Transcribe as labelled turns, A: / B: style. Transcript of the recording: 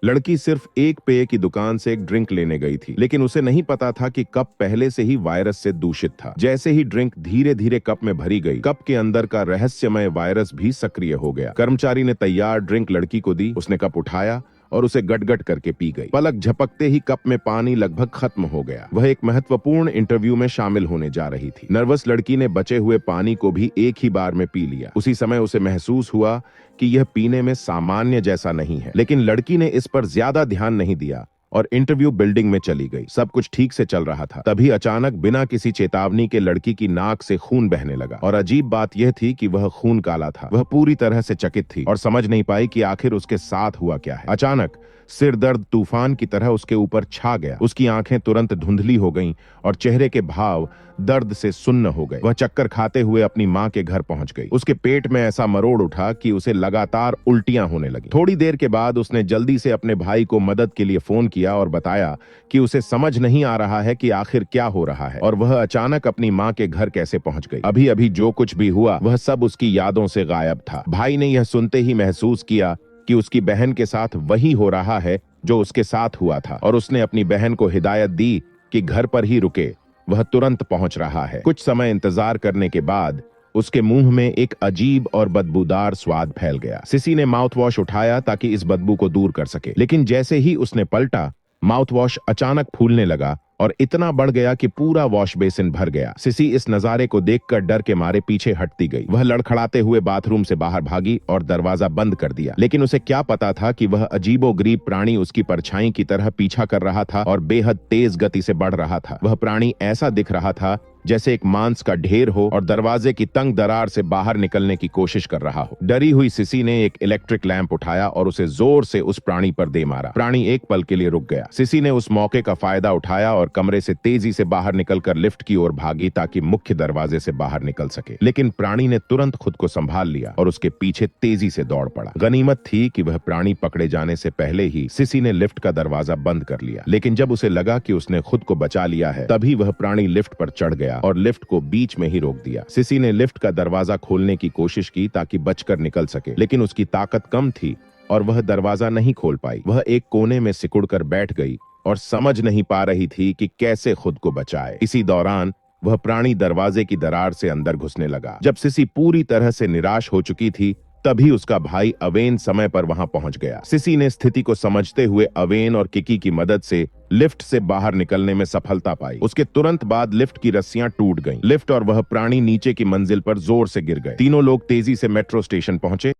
A: लड़की सिर्फ एक पेय की दुकान से एक ड्रिंक लेने गई थी, लेकिन उसे नहीं पता था कि कप पहले से ही वायरस से दूषित था। जैसे ही ड्रिंक धीरे धीरे कप में भरी गई, कप के अंदर का रहस्यमय वायरस भी सक्रिय हो गया। कर्मचारी ने तैयार ड्रिंक लड़की को दी, उसने कप उठाया और उसे गटगट करके पी गई। पलक झपकते ही कप में पानी लगभग खत्म हो गया। वह एक महत्वपूर्ण इंटरव्यू में शामिल होने जा रही थी। नर्वस लड़की ने बचे हुए पानी को भी एक ही बार में पी लिया। उसी समय उसे महसूस हुआ कि यह पीने में सामान्य जैसा नहीं है, लेकिन लड़की ने इस पर ज्यादा ध्यान नहीं दिया और इंटरव्यू बिल्डिंग में चली गई। सब कुछ ठीक से चल रहा था, तभी अचानक बिना किसी चेतावनी के लड़की की नाक से खून बहने लगा। और अजीब बात यह थी कि वह खून काला था। वह पूरी तरह से चकित थी और समझ नहीं पाई कि आखिर उसके साथ हुआ क्या है। अचानक सिर दर्द तूफान की तरह उसके ऊपर छा गया। उसकी आंखें तुरंत धुंधली हो गईं और चेहरे के भाव दर्द से सुन्न हो गए। वह चक्कर खाते हुए अपनी मां के घर पहुंच गई। उसके पेट में ऐसा मरोड़ उठा कि उसे लगातार उल्टियां होने लगी। थोड़ी देर के बाद उसने जल्दी से अपने भाई को मदद के लिए फोन किया और बताया कि उसे समझ नहीं आ रहा है कि आखिर क्या हो रहा है और वह अचानक अपनी मां के घर कैसे पहुंच गई। अभी अभी जो कुछ भी हुआ वह सब उसकी यादों से गायब था। भाई ने यह सुनते ही महसूस किया कि उसकी बहन के साथ वही हो रहा है जो उसके साथ हुआ था और उसने अपनी बहन को हिदायत दी कि घर पर ही रुके, वह तुरंत पहुंच रहा है। कुछ समय इंतजार करने के बाद उसके मुंह में एक अजीब और बदबूदार स्वाद फैल गया। सिसी ने माउथ वॉश उठाया ताकि इस बदबू को दूर कर सके, लेकिन जैसे ही उसने पलटा, माउथ वॉश अचानक फूलने लगा और इतना बढ़ गया कि पूरा वॉश बेसिन भर गया। सिसी इस नजारे को देखकर डर के मारे पीछे हटती गई। वह लड़खड़ाते हुए बाथरूम से बाहर भागी और दरवाजा बंद कर दिया। लेकिन उसे क्या पता था कि वह अजीबोगरीब प्राणी उसकी परछाई की तरह पीछा कर रहा था और बेहद तेज गति से बढ़ रहा था। वह प्राणी ऐसा दिख रहा था जैसे एक मांस का ढेर हो और दरवाजे की तंग दरार से बाहर निकलने की कोशिश कर रहा हो। डरी हुई सिसी ने एक इलेक्ट्रिक लैंप उठाया और उसे जोर से उस प्राणी पर दे मारा। प्राणी एक पल के लिए रुक गया। सिसी ने उस मौके का फायदा उठाया और कमरे से तेजी से बाहर निकलकर लिफ्ट की ओर भागी ताकि मुख्य दरवाजे से बाहर निकल सके। लेकिन प्राणी ने तुरंत खुद को संभाल लिया और उसके पीछे तेजी से दौड़ पड़ा। गनीमत थी कि वह प्राणी पकड़े जाने से पहले ही सिसी ने लिफ्ट का दरवाजा बंद कर लिया। लेकिन जब उसे लगा कि उसने खुद को बचा लिया है, तभी वह प्राणी लिफ्ट पर चढ़ गया और लिफ्ट को बीच में ही रोक दिया। सिसी ने लिफ्ट का दरवाजा खोलने की कोशिश की ताकि बचकर निकल सके, लेकिन उसकी ताकत कम थी और वह दरवाजा नहीं खोल पाई। वह एक कोने में सिकुड़कर बैठ गई और समझ नहीं पा रही थी कि कैसे खुद को बचाए। इसी दौरान वह प्राणी दरवाजे की दरार से अंदर घुसने लगा। जब सिसी पूरी तरह से निराश हो चुकी थी, तभी उसका भाई अवेन समय पर वहां पहुंच गया। सिसी ने स्थिति को समझते हुए अवेन और किकी की मदद से लिफ्ट से बाहर निकलने में सफलता पाई। उसके तुरंत बाद लिफ्ट की रस्सियां टूट गईं। लिफ्ट और वह प्राणी नीचे की मंजिल पर जोर से गिर गए। तीनों लोग तेजी से मेट्रो स्टेशन पहुंचे।